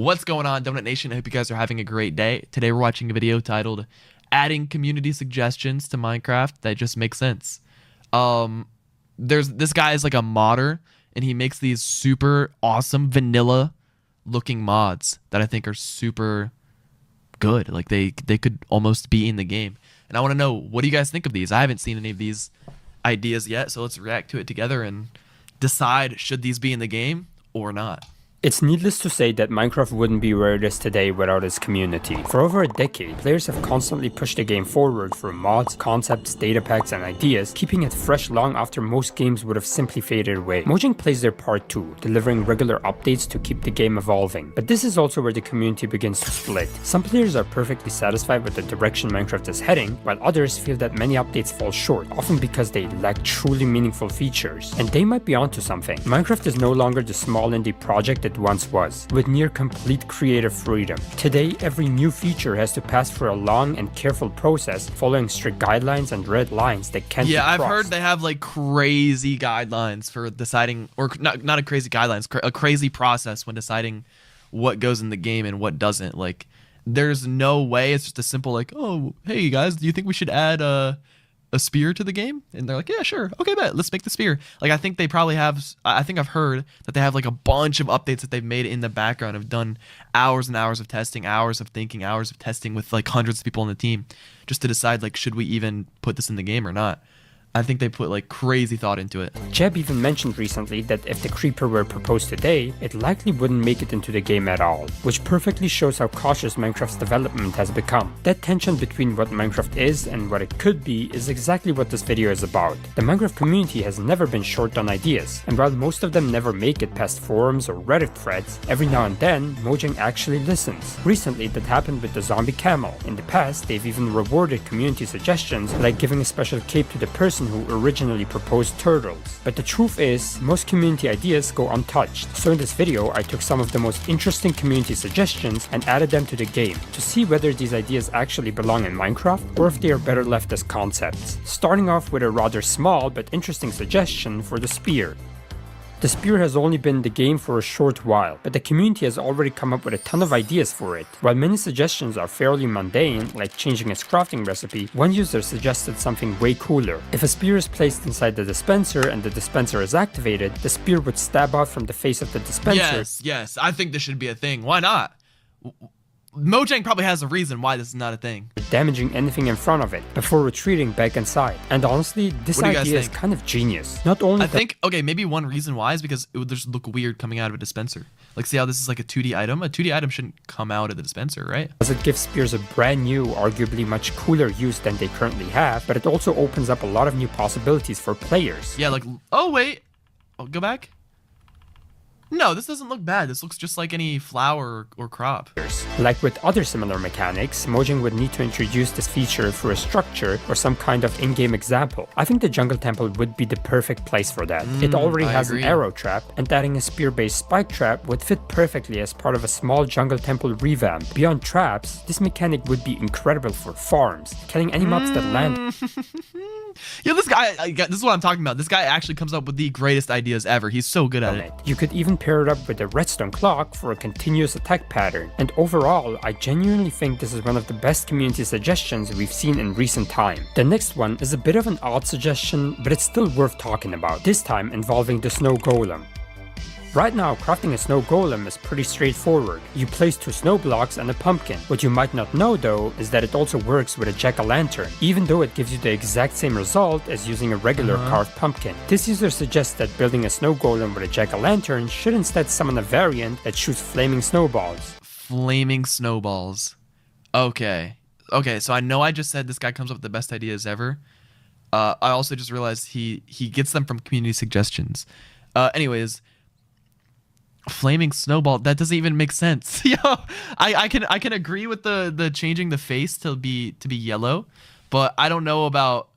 What's going on, Donut Nation? I hope you guys are having a great day. Today we're watching a video titled Adding Community Suggestions to Minecraft That Just Make Sense. This guy is like a modder, and he makes these super awesome vanilla looking mods that I think are super good. Like they could almost be in the game. And I want to know, what do you guys think of these? I haven't seen any of these ideas yet, so let's react to it together and decide, should these be in the game or not? It's needless to say that Minecraft wouldn't be where it is today without its community. For over a decade, players have constantly pushed the game forward through mods, concepts, data packs, and ideas, keeping it fresh long after most games would have simply faded away. Mojang plays their part too, delivering regular updates to keep the game evolving. But this is also where the community begins to split. Some players are perfectly satisfied with the direction Minecraft is heading, while others feel that many updates fall short, often because they lack truly meaningful features. And they might be onto something. Minecraft is no longer the small indie project it once was, with near complete creative freedom. Today, every new feature has to pass through a long and careful process, following strict guidelines and red lines that can't be crossed. Yeah, I've heard they have like crazy guidelines for deciding, or not a crazy guidelines, a crazy process when deciding what goes in the game and what doesn't. Like, there's no way it's just a simple like, oh, hey guys, do you think we should add a spear to the game? And they're like, yeah, sure, okay, bet, let's make the spear. Like, I think they probably have, I think I've heard that they have like a bunch of updates that they've made in the background, have done hours and hours of testing, hours of thinking, hours of testing with like hundreds of people on the team just to decide, like, should we even put this in the game or not. I think they put like crazy thought into it. Jeb even mentioned recently that if the creeper were proposed today, it likely wouldn't make it into the game at all, which perfectly shows how cautious Minecraft's development has become. That tension between what Minecraft is and what it could be is exactly what this video is about. The Minecraft community has never been short on ideas, and while most of them never make it past forums or Reddit threads, every now and then, Mojang actually listens. Recently, that happened with the zombie camel. In the past, they've even rewarded community suggestions, like giving a special cape to the person who originally proposed turtles. But the truth is, most community ideas go untouched. So in this video, I took some of the most interesting community suggestions and added them to the game to see whether these ideas actually belong in Minecraft or if they are better left as concepts. Starting off with a rather small but interesting suggestion for the spear. The spear has only been in the game for a short while, but the community has already come up with a ton of ideas for it. While many suggestions are fairly mundane, like changing its crafting recipe, one user suggested something way cooler. If a spear is placed inside the dispenser and the dispenser is activated, the spear would stab out from the face of the dispenser. Yes, I think this should be a thing. Why not? Mojang probably has a reason why this is not a thing. Damaging anything in front of it before retreating back inside. And honestly, this idea is kind of genius. Not only I think, okay, maybe one reason why is because it would just look weird coming out of a dispenser. Like, see how this is like a 2D item? A 2D item shouldn't come out of the dispenser, right? As it gives spears a brand new, arguably much cooler use than they currently have, but it also opens up a lot of new possibilities for players. Yeah, like, oh wait, go back. No, this doesn't look bad. This looks just like any flower or crop. Like with other similar mechanics, Mojang would need to introduce this feature through a structure or some kind of in-game example. I think the jungle temple would be the perfect place for that. It already has an arrow trap, and adding a spear-based spike trap would fit perfectly as part of a small jungle temple revamp. Beyond traps, this mechanic would be incredible for farms, killing any mobs that land. Yo, this guy, this is what I'm talking about. This guy actually comes up with the greatest ideas ever. He's so good at it. You could even pair it up with a redstone clock for a continuous attack pattern. And overall, I genuinely think this is one of the best community suggestions we've seen in recent time. The next one is a bit of an odd suggestion, but it's still worth talking about, this time involving the snow golem. Right now, crafting a snow golem is pretty straightforward. You place 2 snow blocks and a pumpkin. What you might not know though is that it also works with a jack-o'-lantern, even though it gives you the exact same result as using a regular carved pumpkin. This user suggests that building a snow golem with a jack-o'-lantern should instead summon a variant that shoots flaming snowballs. Flaming snowballs. Okay, so I know I just said this guy comes up with the best ideas ever. I also just realized he gets them from community suggestions. Anyways, flaming snowball, that doesn't even make sense. Yo, I can agree with the changing the face to be yellow, but I don't know about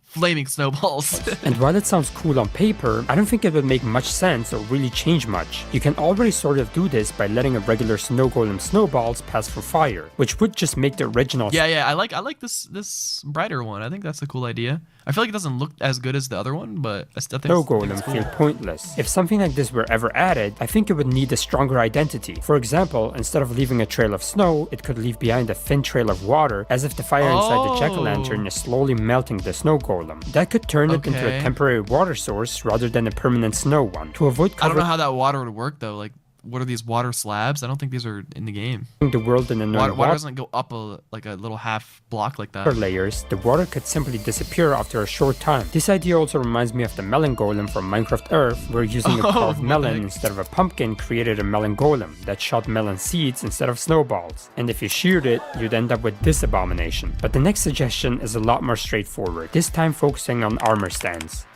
flaming snowballs. And while it sounds cool on paper, I don't think it would make much sense or really change much. You can already sort of do this by letting a regular snow golem snowballs pass through fire, which would just make the original. Yeah, I like this brighter one. I think that's a cool idea. I feel like it doesn't look as good as the other one, but I still think Snow it's golem cool. feel pointless. If something like this were ever added, I think it would need a stronger identity. For example, instead of leaving a trail of snow, it could leave behind a thin trail of water, as if the fire inside the jack-o'-lantern is slowly melting the snow golem. That could turn it into a temporary water source rather than a permanent snow one. To avoid I don't know how that water would work though. Like, what are these water slabs? I don't think these are in the game. the world in another Water doesn't go up like a little half block like that. layers, the water could simply disappear after a short time. This idea also reminds me of the melon golem from Minecraft Earth, where using a carved melon instead of a pumpkin created a melon golem that shot melon seeds instead of snowballs. And if you sheared it, you'd end up with this abomination. But the next suggestion is a lot more straightforward, this time focusing on armor stands.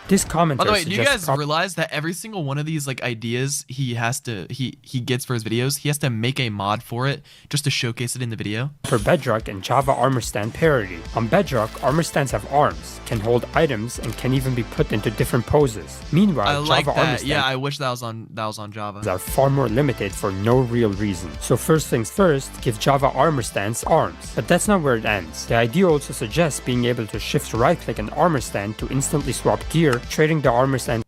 This commenter By the way, do you guys realize that every single one of these like ideas he gets for his videos, he has to make a mod for it just to showcase it in the video? For Bedrock and Java armor stand parody. On Bedrock, armor stands have arms, can hold items, and can even be put into different poses. Meanwhile, I like Java armor that. stands Yeah, I wish that was on Java. are far more limited for no real reason. So first things first, give Java armor stands arms. But that's not where it ends. The idea also suggests being able to shift right-click an armor stand to instantly swap gear, trading the armor stand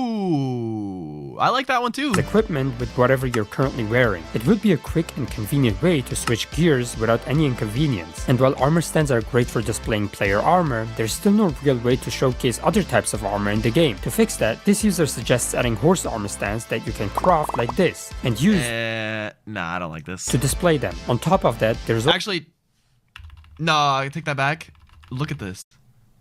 Ooh, I like that one too. equipment with whatever you're currently wearing. It would be a quick and convenient way to switch gears without any inconvenience. And while armor stands are great for displaying player armor, there's still no real way to showcase other types of armor in the game. To fix that, this user suggests adding horse armor stands that you can craft like this and use Nah, I don't like this. to display them. On top of that, there's Actually, no, I take that back. Look at this.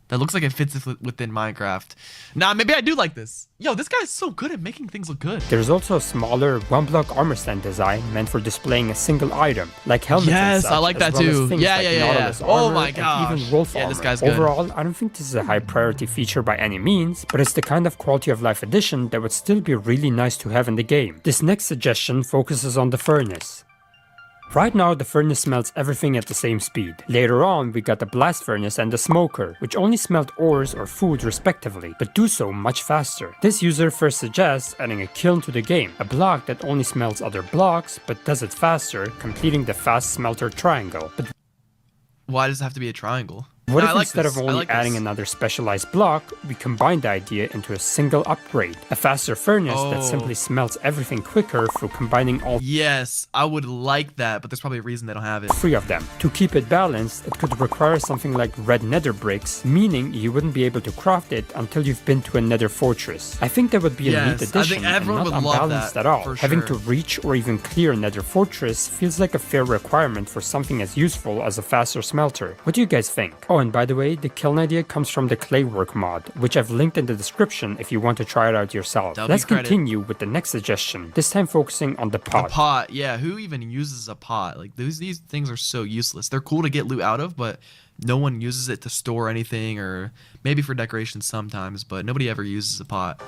That looks like it fits within Minecraft. Nah, maybe I do like this. Yo, this guy's so good at making things look good. There's also a smaller one-block armor stand design meant for displaying a single item, like helmets and Yes, such, I like as that well as too. things Yeah, like yeah. Nautilus Oh armor my and gosh. even wolf Yeah, armor. this guy's good. Overall, I don't think this is a high priority feature by any means, but it's the kind of quality of life addition that would still be really nice to have in the game. This next suggestion focuses on the furnace. Right now, the furnace smelts everything at the same speed. Later on, we got the blast furnace and the smoker, which only smelt ores or food respectively, but do so much faster. This user first suggests adding a kiln to the game, a block that only smelts other blocks, but does it faster, completing the fast smelter triangle. But Why does it have to be a triangle? what Nah, if I like instead this. of I only like adding this. another specialized block, we combine the idea into a single upgrade? A faster furnace that simply smelts everything quicker through combining all Yes, I would like that, but there's probably a reason they don't have it. three of them. To keep it balanced, it could require something like red nether bricks, meaning you wouldn't be able to craft it until you've been to a nether fortress. I think that would be a Yes, neat I think addition and everyone not would love unbalanced that, at all. for Having sure. to reach or even clear a nether fortress feels like a fair requirement for something as useful as a faster smelter. What do you guys think? Oh, and by the way, the kiln idea comes from the Claywork mod, which I've linked in the description if you want to try it out yourself. W Let's credit. continue with the next suggestion, this time focusing on the pot. A pot, yeah. Who even uses a pot? Like these things are so useless. They're cool to get loot out of, but no one uses it to store anything, or maybe for decoration sometimes. But nobody ever uses a pot.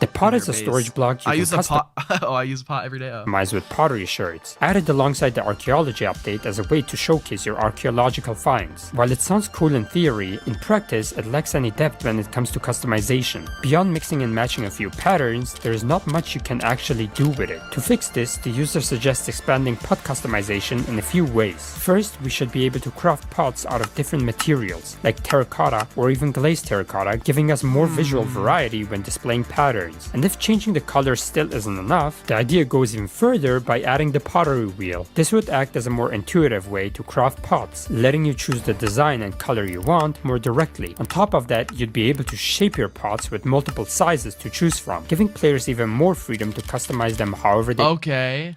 The pot in is a their storage base. block you I can use a custom- pot. Oh, I use a pot every day. Oh. Customize with pottery shards, added alongside the archaeology update as a way to showcase your archaeological finds. While it sounds cool in theory, in practice it lacks any depth when it comes to customization. Beyond mixing and matching a few patterns, there is not much you can actually do with it. To fix this, the user suggests expanding pot customization in a few ways. First, we should be able to craft pots out of different materials, like terracotta or even glazed terracotta, giving us more visual variety when displaying patterns. And if changing the color still isn't enough, the idea goes even further by adding the pottery wheel. This would act as a more intuitive way to craft pots, letting you choose the design and color you want more directly. On top of that, you'd be able to shape your pots with multiple sizes to choose from, giving players even more freedom to customize them however they Okay.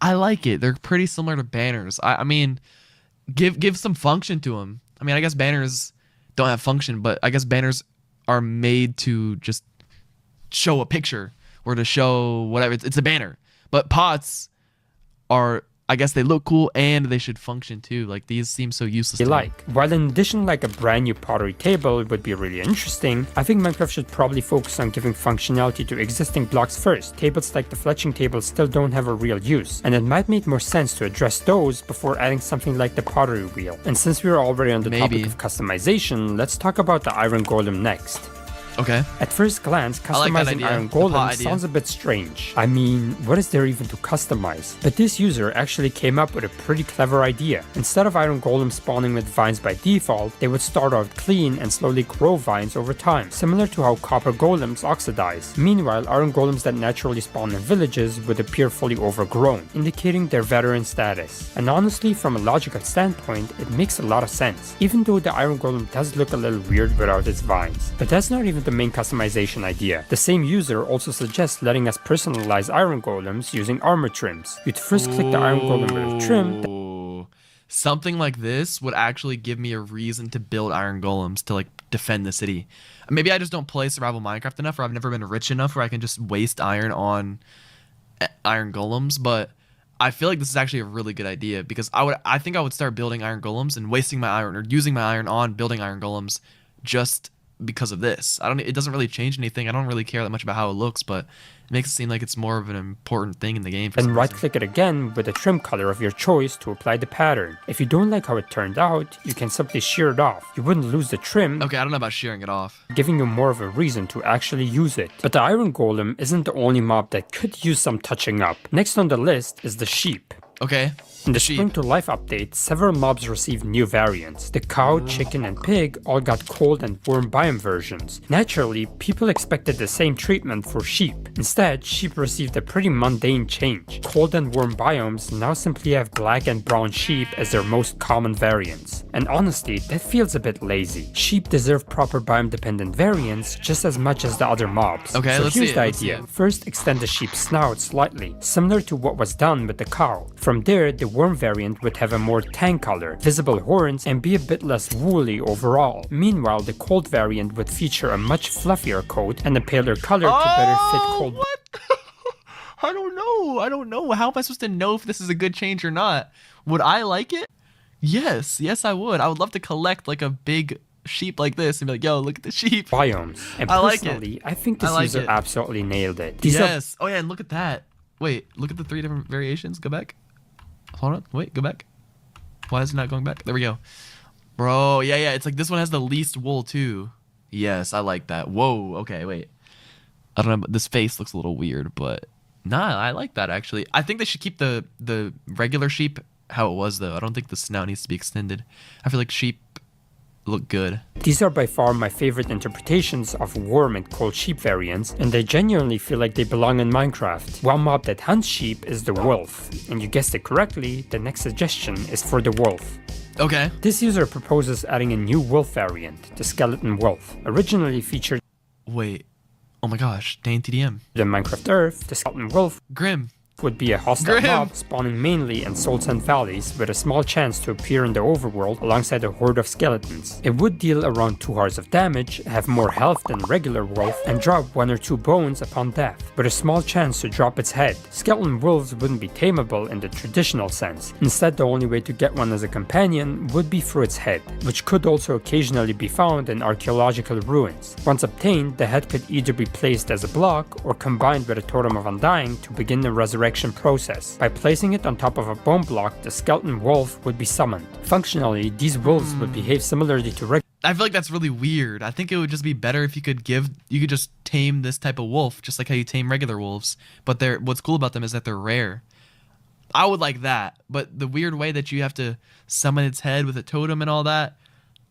I like it. They're pretty similar to banners. I mean, give some function to them. I mean, I guess banners don't have function, but I guess banners are made to just show a picture or to show whatever. It's a banner. But pots are, I guess they look cool and they should function too. Like these seem so useless. you to me. like. While in addition like a brand new pottery table would be really interesting, I think Minecraft should probably focus on giving functionality to existing blocks first. Tables like the fletching table still don't have a real use, and it might make more sense to address those before adding something like the pottery wheel. And since we're already on the topic Maybe. of customization, let's talk about the iron golem next. Okay. At first glance, like that customizing idea. iron The pot golems idea. sounds a bit strange. I mean, what is there even to customize? But this user actually came up with a pretty clever idea. Instead of iron golems spawning with vines by default, they would start out clean and slowly grow vines over time, similar to how copper golems oxidize. Meanwhile, iron golems that naturally spawn in villages would appear fully overgrown, indicating their veteran status. And honestly, from a logical standpoint, it makes a lot of sense, even though the iron golem does look a little weird without its vines. But that's not even the main customization idea. The same user also suggests letting us personalize iron golems using armor trims. You'd first click the iron golem with a trim. Ooh. Something like this would actually give me a reason to build iron golems to like defend the city. Maybe I just don't play survival Minecraft enough, or I've never been rich enough where I can just waste iron on iron golems, but I feel like this is actually a really good idea because I think I would start building iron golems and wasting my iron or using my iron on building iron golems just because of this. It doesn't really change anything. I don't really care that much about how it looks, but it makes it seem like it's more of an important thing in the game. Then right click it again with a trim color of your choice to apply the pattern. If you don't like how it turned out, you can simply shear it off. You wouldn't lose the trim. Okay, I don't know about shearing it off. Giving you more of a reason to actually use it. But the iron golem isn't the only mob that could use some touching up. Next on the list is the sheep. Okay. In the Spring to Life update, several mobs received new variants. The cow, chicken, and pig all got cold and warm biome versions. Naturally, people expected the same treatment for sheep. Instead, sheep received a pretty mundane change. Cold and warm biomes now simply have black and brown sheep as their most common variants. And honestly, that feels a bit lazy. Sheep deserve proper biome-dependent variants just as much as the other mobs. Okay, so let's here's see the it, let's idea. see it. First, extend the sheep's snout slightly, similar to what was done with the cow. From there, the worm variant would have a more tan color, visible horns, and be a bit less woolly overall. Meanwhile, the cold variant would feature a much fluffier coat and a paler color to better fit cold. What? I don't know. How am I supposed to know if this is a good change or not? Would I like it? Yes, I would. I would love to collect like a big sheep like this and be like, yo, look at the sheep. Biomes. And I like personally, it. I think this I like user it. absolutely nailed it. These Yes. Oh yeah, and look at that. Wait, look at the 3 different variations. Go back. Hold on. Wait, go back. Why is it not going back? There we go. Bro, yeah. It's like this one has the least wool too. Yes, I like that. Whoa. Okay, wait. I don't know. But this face looks a little weird, but nah, I like that actually. I think they should keep the regular sheep how it was though. I don't think the snout needs to be extended. I feel like sheep look good. These are by far my favorite interpretations of warm and cold sheep variants, and they genuinely feel like they belong in Minecraft. One mob that hunts sheep is the wolf, and you guessed it correctly, the next suggestion is for the wolf. Okay. This user proposes adding a new wolf variant, the skeleton wolf. Originally featured Wait. Oh my gosh. Dane TDM. in Minecraft Earth, the skeleton wolf Grim. would be a hostile Grim. mob spawning mainly in Soul Sand Valleys with a small chance to appear in the overworld alongside a horde of skeletons. It would deal around 2 hearts of damage, have more health than regular wolf, and drop 1 or 2 bones upon death, with a small chance to drop its head. Skeleton wolves wouldn't be tameable in the traditional sense. Instead, the only way to get one as a companion would be through its head, which could also occasionally be found in archaeological ruins. Once obtained, the head could either be placed as a block or combined with a totem of undying to begin the resurrection process. By placing it on top of a bone block, the skeleton wolf would be summoned. Functionally, these wolves would behave similarly to regular. I feel like that's really weird. I think it would just be better if you could just tame this type of wolf, just like how you tame regular wolves. But what's cool about them is that they're rare. I would like that, but the weird way that you have to summon its head with a totem and all that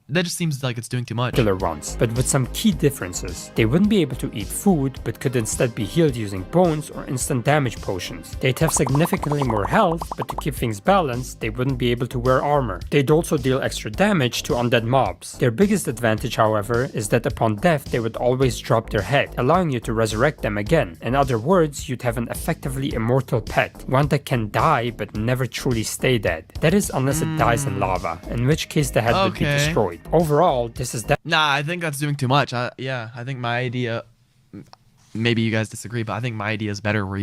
just seems like it's doing too much. Ones, but with some key differences. They wouldn't be able to eat food, but could instead be healed using bones or instant damage potions. They'd have significantly more health, but to keep things balanced, they wouldn't be able to wear armor. They'd also deal extra damage to undead mobs. Their biggest advantage, however, is that upon death, they would always drop their head, allowing you to resurrect them again. In other words, you'd have an effectively immortal pet, one that can die but never truly stay dead. That is, unless it dies in lava, in which case the head would be Okay. destroyed. Overall, this is Nah, I think that's doing too much. I think my idea, maybe you guys disagree, but I think my idea is better where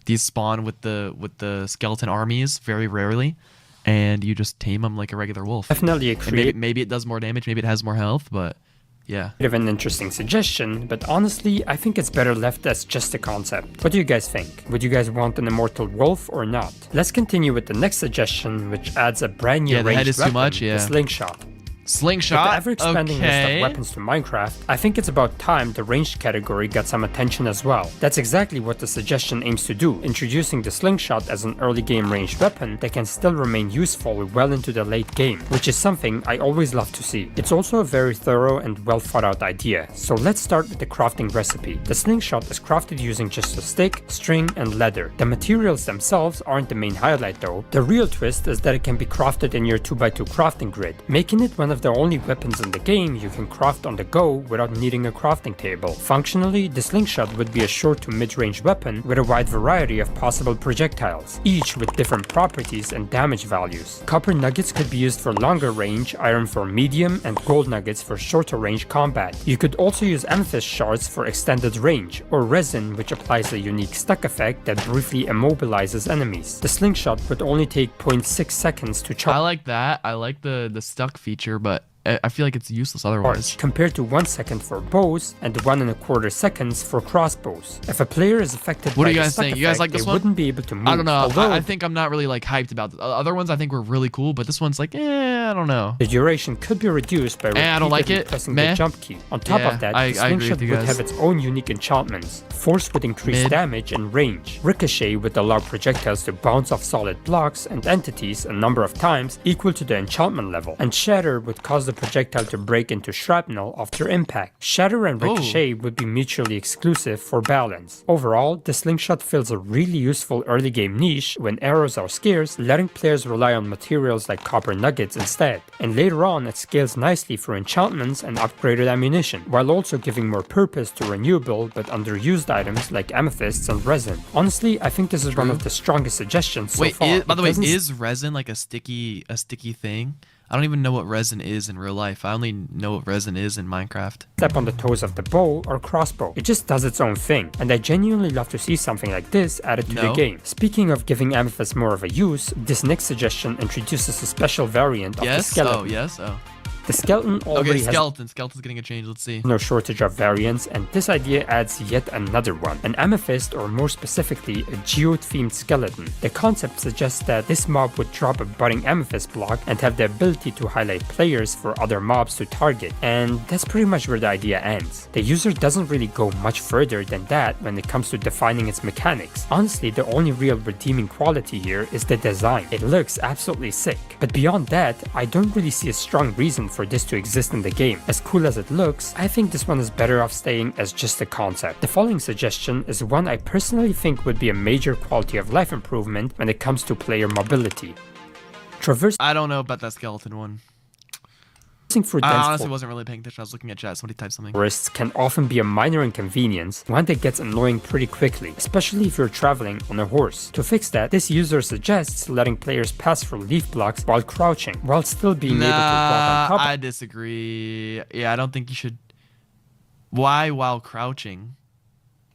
these spawn with the skeleton armies very rarely, and you just tame them like a regular wolf. definitely a And creative maybe it does more damage, maybe it has more health, but yeah. and interesting suggestion, but honestly, I think it's better left as just a concept. What do you guys think? Would you guys want an immortal wolf or not? Let's continue with the next suggestion, which adds a brand new Yeah, the head ranged is too weapon, much, the yeah. slingshot. Slingshot. With the ever-expanding list Okay. of weapons to Minecraft, I think it's about time the ranged category got some attention as well. That's exactly what the suggestion aims to do, introducing the slingshot as an early game ranged weapon that can still remain useful well into the late game, which is something I always love to see. It's also a very thorough and well thought out idea, so let's start with the crafting recipe. The slingshot is crafted using just a stick, string, and leather. The materials themselves aren't the main highlight though. The real twist is that it can be crafted in your 2x2 crafting grid, making it one of the only weapons in the game you can craft on the go without needing a crafting table. Functionally, the slingshot would be a short to mid-range weapon with a wide variety of possible projectiles, each with different properties and damage values. Copper nuggets could be used for longer range, iron for medium, and gold nuggets for shorter range combat. You could also use amethyst shards for extended range, or resin, which applies a unique stuck effect that briefly immobilizes enemies. The slingshot would only take 0.6 seconds to charge. I like that. I like the stuck feature, but I feel like it's useless otherwise. Compared to 1 second for bows and 1.25 seconds for crossbows. If a player is affected What by do you the guys stuck think? You guys effect, like this they one? wouldn't be able to move. I don't know. Although I think I'm not really like hyped about it. Other ones I think were really cool, but this one's like, I don't know. the duration could be reduced by I don't like repeatedly it. pressing Meh. the jump key. On top Yeah, of that, I the agree slingshot with you would guys. have its own unique enchantments. Force would increase Mid. damage and range. Ricochet would allow projectiles to bounce off solid blocks and entities a number of times equal to the enchantment level. And Shatter would cause the projectile to break into shrapnel after impact. Shatter and Ricochet would be mutually exclusive for balance. Overall, the slingshot fills a really useful early game niche when arrows are scarce, letting players rely on materials like copper nuggets instead. And later on, it scales nicely for enchantments and upgraded ammunition, while also giving more purpose to renewable but underused items like amethysts and resin. Honestly, I think this is one of the strongest suggestions so Wait, far. by the way, It doesn't is resin like a sticky thing? I don't even know what resin is in real life. I only know what resin is in Minecraft. step on the toes of the bow or crossbow. It just does its own thing, and I genuinely love to see something like this added to the No. game. Speaking of giving amethyst more of a use, this next suggestion introduces a special variant of the Yes? skeleton. Oh, yes? Oh. The skeleton already Okay, has Skeleton's getting a change. Let's see. no shortage of variants, and this idea adds yet another one, an amethyst, or more specifically, a geode-themed skeleton. The concept suggests that this mob would drop a budding amethyst block and have the ability to highlight players for other mobs to target, and that's pretty much where the idea ends. The user doesn't really go much further than that when it comes to defining its mechanics. Honestly, the only real redeeming quality here is the design. It looks absolutely sick. But beyond that, I don't really see a strong reason for this to exist in the game. As cool as it looks, I think this one is better off staying as just a concept. The following suggestion is one I personally think would be a major quality of life improvement when it comes to player mobility. Traversing I don't know about that skeleton one. through I dense honestly wasn't really paying attention. I was looking at chat. Somebody typed something. forests can often be a minor inconvenience, one that gets annoying pretty quickly, especially if you're traveling on a horse. To fix that, this user suggests letting players pass through leaf blocks while crouching, while still being able to walk on top I disagree. Yeah, I don't think you should. Why while crouching?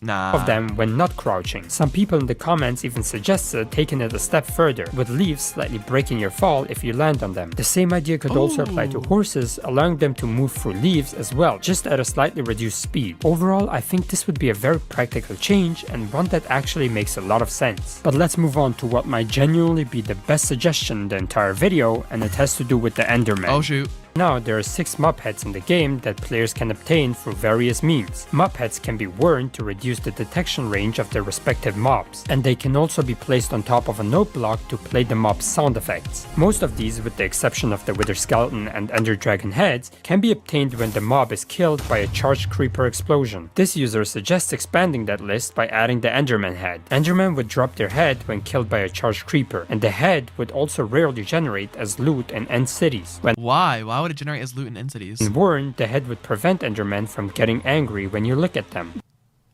Nah. of them when not crouching. Some people in the comments even suggested taking it a step further, with leaves slightly breaking your fall if you land on them. The same idea could also apply to horses, allowing them to move through leaves as well, just at a slightly reduced speed. Overall, I think this would be a very practical change and one that actually makes a lot of sense. But let's move on to what might genuinely be the best suggestion in the entire video, and it has to do with the Enderman. Oh shoot. Now, there are 6 mob heads in the game that players can obtain through various means. Mob heads can be worn to reduce the detection range of their respective mobs, and they can also be placed on top of a note block to play the mob's sound effects. Most of these, with the exception of the Wither Skeleton and Ender Dragon heads, can be obtained when the mob is killed by a charged creeper explosion. This user suggests expanding that list by adding the Enderman head. Enderman would drop their head when killed by a charged creeper, and the head would also rarely generate as loot in end cities. When Why? Why would it generate as loot in end cities? worn, the head would prevent Endermen from getting angry when you look at them.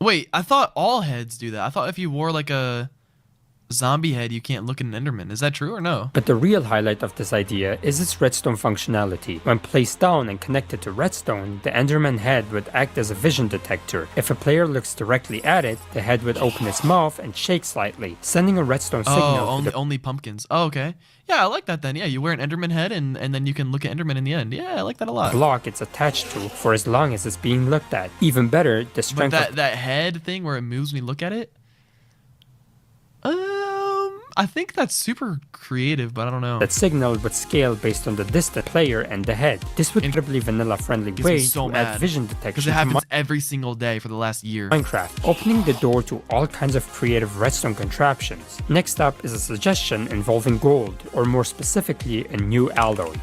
Wait, I thought all heads do that. I thought if you wore like a zombie head, you can't look at an Enderman. Is that true or no? But the real highlight of this idea is its redstone functionality. When placed down and connected to redstone, the Enderman head would act as a vision detector. If a player looks directly at it, the head would open its mouth and shake slightly, sending a redstone signal Oh, to the only pumpkins. Oh, okay. Yeah, I like that then. Yeah, you wear an Enderman head and then you can look at Enderman in the end. Yeah, I like that a lot. block it's attached to for as long as it's being looked at. Even better, the But strength of that head thing where it moves when you look at it? I think that's super creative, but I don't know. That signal would scale based on the distant player and the head. This would be an incredibly vanilla-friendly way so to mad, add vision because detection it to happens every single day for the last year. Minecraft, opening the door to all kinds of creative redstone contraptions. Next up is a suggestion involving gold, or more specifically, a new alloy.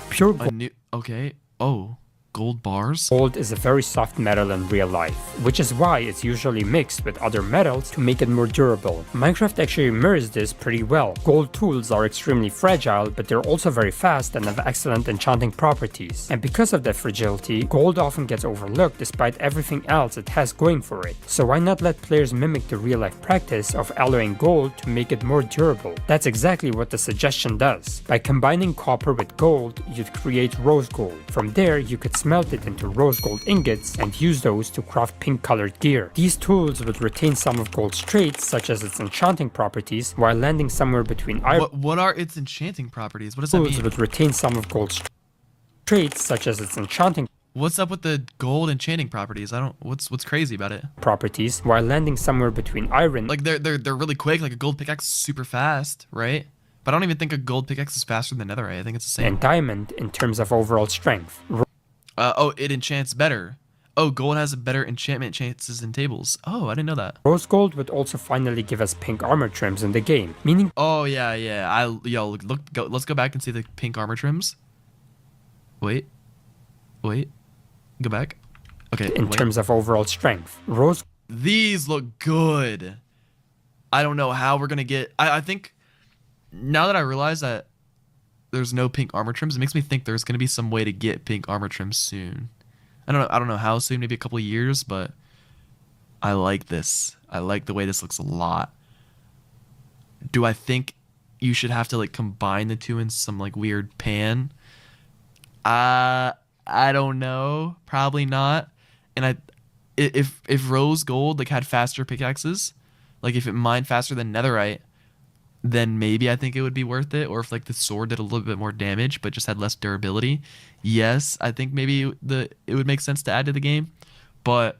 Pure gold. Okay. Oh. Gold bars? Gold is a very soft metal in real life, which is why it's usually mixed with other metals to make it more durable. Minecraft actually mirrors this pretty well. Gold tools are extremely fragile, but they're also very fast and have excellent enchanting properties. And because of that fragility, gold often gets overlooked despite everything else it has going for it. So why not let players mimic the real life practice of alloying gold to make it more durable? That's exactly what the suggestion does. By combining copper with gold, you'd create rose gold. From there, you could smelt it into rose gold ingots and use those to craft pink colored gear. These tools would retain some of gold's traits, such as its enchanting properties, while landing somewhere between iron. What are its enchanting properties? What does that mean? Tools would retain some of gold's traits, such as its enchanting What's up with the gold enchanting properties? What's crazy about it? Properties, while landing somewhere between iron. Like they're really quick, like a gold pickaxe is super fast, right? But I don't even think a gold pickaxe is faster than netherite. I think it's the same. And diamond in terms of overall strength. Oh, it enchants better. Oh, gold has a better enchantment chances in tables. Oh, I didn't know that. Rose gold would also finally give us pink armor trims in the game, meaning. Oh yeah. Let's go back and see the pink armor trims. Wait. Go back. Okay. In terms of overall strength, These look good. I don't know how we're gonna get. I think now that I realize that there's no pink armor trims, it makes me think there's gonna be some way to get pink armor trims soon. I don't know how soon, maybe a couple of years, but I like this. I like the way this looks a lot. Do I think you should have to like combine the two in some like weird pan? I don't know. Probably not. And if rose gold like had faster pickaxes, like if it mined faster than netherite, then maybe I think it would be worth it. Or if like the sword did a little bit more damage but just had less durability, yes, I think maybe it would make sense to add to the game. But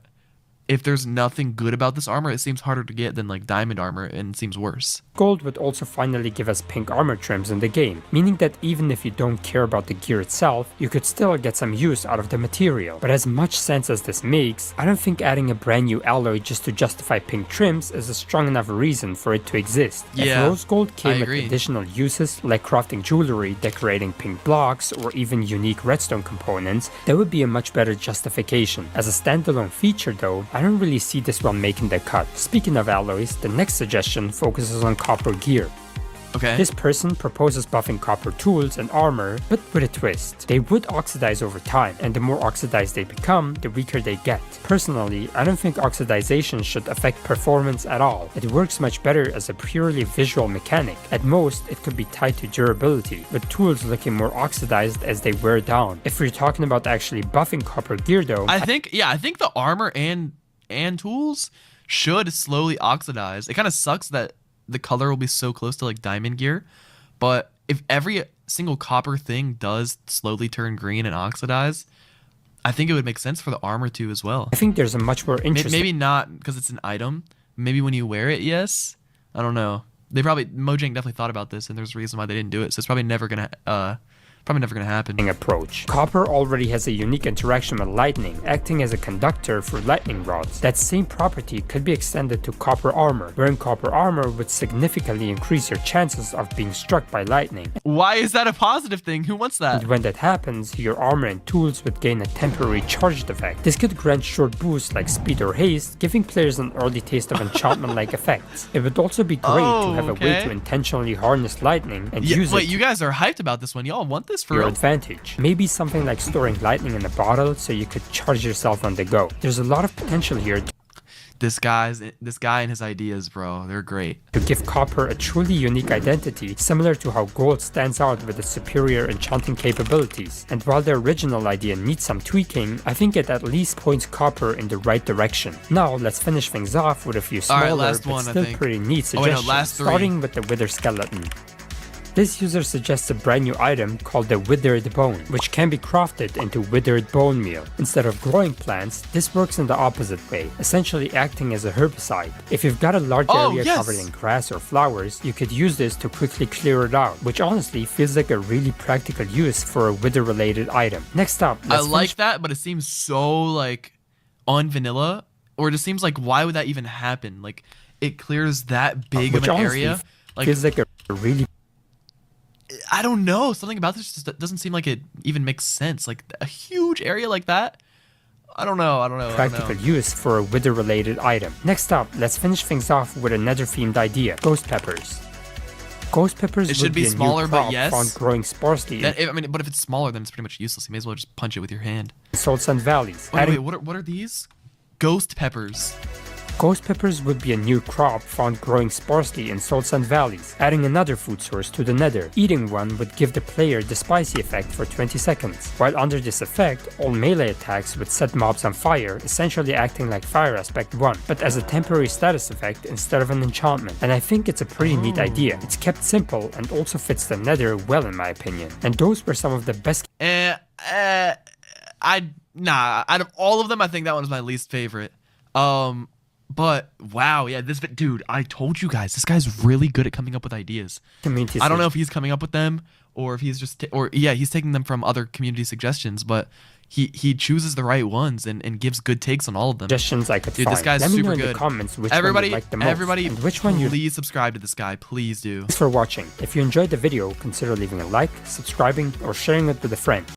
if there's nothing good about this armor, it seems harder to get than like diamond armor and seems worse. Gold would also finally give us pink armor trims in the game, meaning that even if you don't care about the gear itself, you could still get some use out of the material. But as much sense as this makes, I don't think adding a brand new alloy just to justify pink trims is a strong enough reason for it to exist. Yeah, if rose gold came with agree. additional uses like crafting jewelry, decorating pink blocks, or even unique redstone components, that would be a much better justification. As a standalone feature though, I don't really see this one making the cut. Speaking of alloys, the next suggestion focuses on copper gear. Okay. This person proposes buffing copper tools and armor, but with a twist. They would oxidize over time, and the more oxidized they become, the weaker they get. Personally, I don't think oxidization should affect performance at all. It works much better as a purely visual mechanic. At most, it could be tied to durability, with tools looking more oxidized as they wear down. If we're talking about actually buffing copper gear though, I think the armor and tools should slowly oxidize. It kind of sucks that the color will be so close to like diamond gear, but if every single copper thing does slowly turn green and oxidize, I think it would make sense for the armor too as well. I think there's a much more interesting. Maybe not because it's an item. Maybe when you wear it, yes. I don't know. Mojang definitely thought about this, and there's a reason why they didn't do it. So it's probably never gonna happen. Approach. Copper already has a unique interaction with lightning, acting as a conductor for lightning rods. That same property could be extended to copper armor. Wearing copper armor would significantly increase your chances of being struck by lightning. Why is that a positive thing? Who wants that? And when that happens, your armor and tools would gain a temporary charged effect. This could grant short boosts like speed or haste, giving players an early taste of enchantment-like effects. It would also be great to have a way to intentionally harness lightning and use it. Wait, you guys are hyped about this one. Y'all want this for your real? Advantage. Maybe something like storing lightning in a bottle so you could charge yourself on the go. There's a lot of potential here This guy and his ideas, bro, they're great. To give copper a truly unique identity, similar to how gold stands out with its superior enchanting capabilities. And while the original idea needs some tweaking, I think it at least points copper in the right direction. Now let's finish things off with a few smaller but still pretty neat suggestions, starting with the wither skeleton. This user suggests a brand new item called the Withered Bone, which can be crafted into withered bone meal. Instead of growing plants, this works in the opposite way, essentially acting as a herbicide. If you've got a large area covered in grass or flowers, you could use this to quickly clear it out, which honestly feels like a really practical use for a wither-related item. Next up, I like that, but it seems so like unvanilla, or it just seems like why would that even happen? Like it clears that big of an area. Like feels like a really I don't know. Something about this just doesn't seem like it even makes sense. Like a huge area like that. I don't know. Practical use for a wither-related item. Next up, let's finish things off with another themed idea: ghost peppers. Ghost peppers it should be smaller, but yes, found growing sparsely. But if it's smaller, then it's pretty much useless. You may as well just punch it with your hand. Salts and valleys. Wait, what are these? Ghost peppers. Ghost peppers would be a new crop found growing sparsely in salts and valleys, adding another food source to the nether. Eating one would give the player the spicy effect for 20 seconds. While under this effect, all melee attacks would set mobs on fire, essentially acting like Fire Aspect 1, but as a temporary status effect instead of an enchantment. And I think it's a pretty neat idea. It's kept simple and also fits the nether well in my opinion. And those were some of the best Out of all of them, I think that one is my least favorite. But wow, yeah, dude, I told you guys, this guy's really good at coming up with ideas. I don't know if he's coming up with them or if he's just, he's taking them from other community suggestions, but he chooses the right ones and gives good takes on all of them. Suggestions I could Dude, find. this guy's Let me super know in good. The comments which one you like the most, and which one please subscribe to this guy, please do. Thanks for watching. If you enjoyed the video, consider leaving a like, subscribing, or sharing it with a friend.